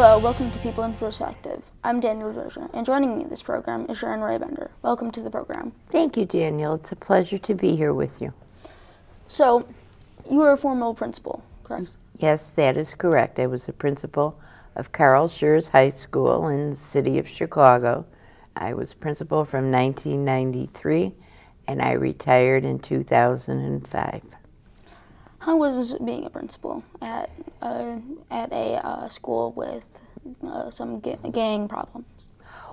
Hello, welcome to People in Perspective. I'm Daniel DeRosier, and joining me in this program is Sharon Raebender. Welcome to the program. Thank you, Daniel. It's a pleasure to be here with you. So, you were a former principal, correct? Yes, that is correct. I was the principal of Carl Schurz High School in the city of Chicago. I was principal from 1993, and I retired in 2005. How was being a principal at a school with some gang problems?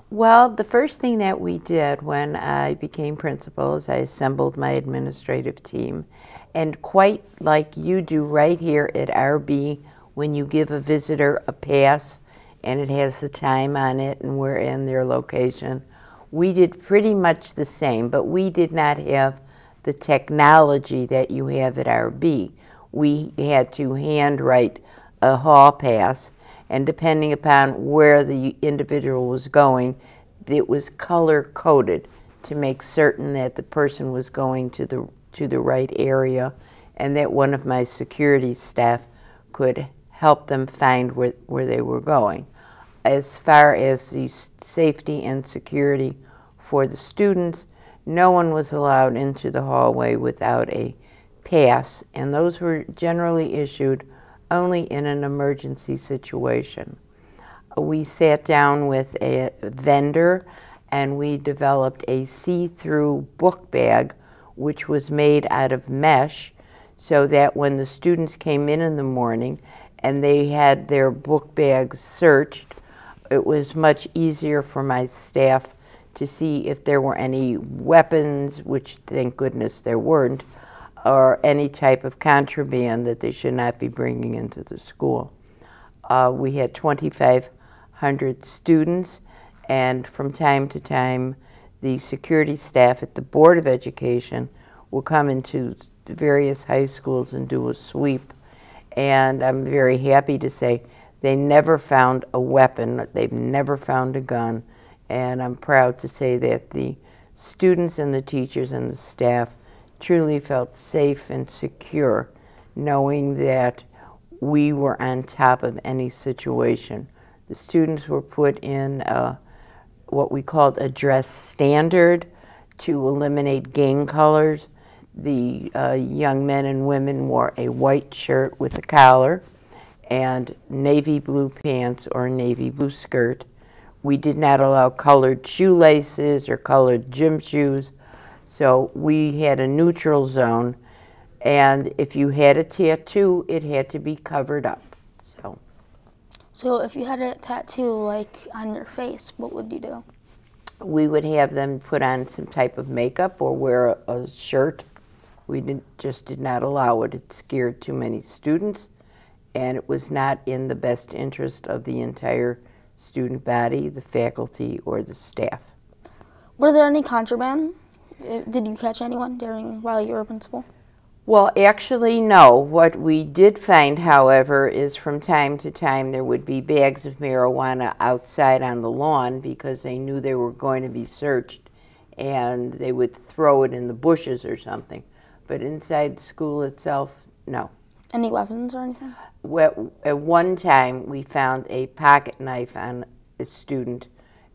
Well, the first thing that we did when I became principal is I assembled my administrative team. And quite like you do right here at RB, when you give a visitor a pass and it has the time on it and we're in their location, we did pretty much the same, but we did not have the technology that you have at RB. We had to handwrite a hall pass, and depending upon where the individual was going, it was color-coded to make certain that the person was going to the right area and that one of my security staff could help them find where they were going. As far as the safety and security for the students, no one was allowed into the hallway without a pass, and those were generally issued only in an emergency situation. We sat down with a vendor and we developed a see-through book bag which was made out of mesh, so that when the students came in the morning and they had their book bags searched, it was much easier for my staff to see if there were any weapons, which thank goodness there weren't, or any type of contraband that they should not be bringing into the school. We had 2,500 students, and from time to time the security staff at the Board of Education will come into various high schools and do a sweep. And I'm very happy to say they never found a weapon, they've never found a gun, and I'm proud to say that the students and the teachers and the staff truly felt safe and secure knowing that we were on top of any situation. The students were put in what we called a dress standard to eliminate gang colors. The young men and women wore a white shirt with a collar and navy blue pants or navy blue skirt. We did not allow colored shoelaces or colored gym shoes. So we had a neutral zone, and if you had a tattoo, it had to be covered up. So if you had a tattoo like on your face, what would you do? We would have them put on some type of makeup or wear a shirt. We just did not allow it. It scared too many students, and it was not in the best interest of the entire student body, the faculty, or the staff. Were there any contraband? Did you catch anyone while you were principal? Well, actually, no. What we did find, however, is from time to time there would be bags of marijuana outside on the lawn because they knew they were going to be searched, and they would throw it in the bushes or something. But inside the school itself, no. Any weapons or anything? Well, at one time, we found a pocket knife on a student,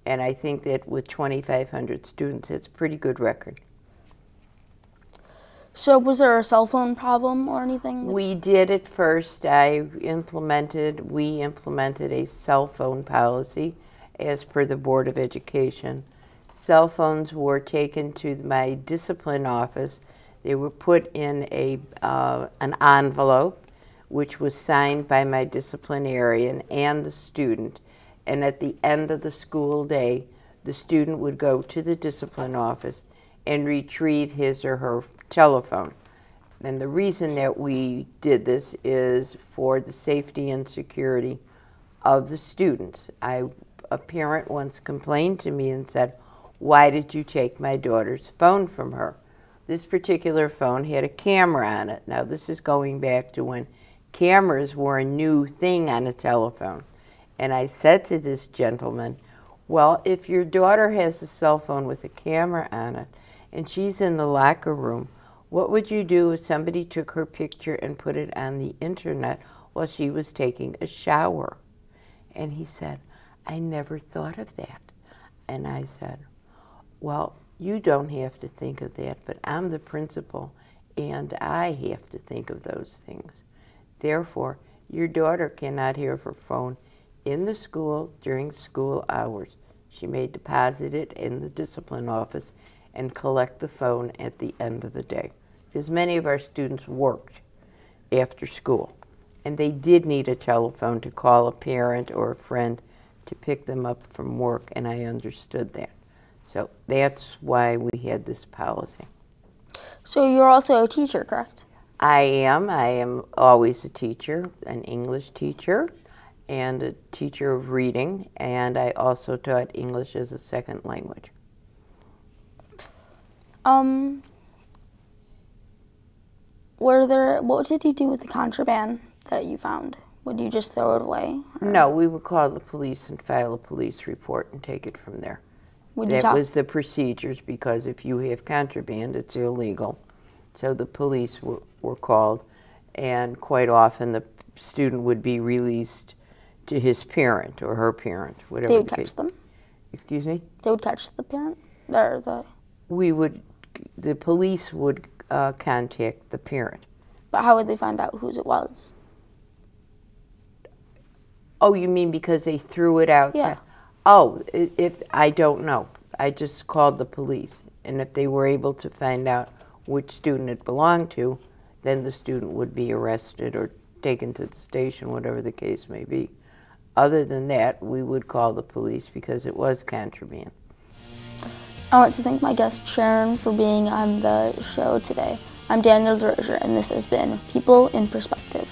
and I think that with 2,500 students, it's a pretty good record. So was there a cell phone problem or anything? We did at first. We implemented a cell phone policy as per the Board of Education. Cell phones were taken to my discipline office. They were put in an envelope, which was signed by my disciplinarian and the student. And at the end of the school day, the student would go to the discipline office and retrieve his or her telephone. And the reason that we did this is for the safety and security of the students. A parent once complained to me and said, "Why did you take my daughter's phone from her?" This particular phone had a camera on it. Now, this is going back to when cameras were a new thing on a telephone. And I said to this gentleman, well, if your daughter has a cell phone with a camera on it and she's in the locker room, what would you do if somebody took her picture and put it on the internet while she was taking a shower? And he said, I never thought of that. And I said, well, you don't have to think of that, but I'm the principal, and I have to think of those things. Therefore, your daughter cannot have her phone in the school during school hours. She may deposit it in the discipline office and collect the phone at the end of the day. Because many of our students worked after school, and they did need a telephone to call a parent or a friend to pick them up from work, and I understood that. So that's why we had this policy. So you're also a teacher, correct? I am always a teacher, an English teacher, and a teacher of reading, and I also taught English as a second language. What did you do with the contraband that you found? Would you just throw it away? Or? No, we would call the police and file a police report and take it from there. That was the procedures, because if you have contraband, it's illegal. So the police were called, and quite often the student would be released to his parent or her parent, whatever. They would catch them? Excuse me? They would catch the parent? Or The police would contact the parent. But how would they find out whose it was? Oh, you mean because they threw it out? Yeah. Oh, I don't know. I just called the police, and if they were able to find out which student it belonged to, then the student would be arrested or taken to the station, whatever the case may be. Other than that, we would call the police because it was contraband. I want to thank my guest Sharon for being on the show today. I'm Daniel DeRosier, and this has been People in Perspective.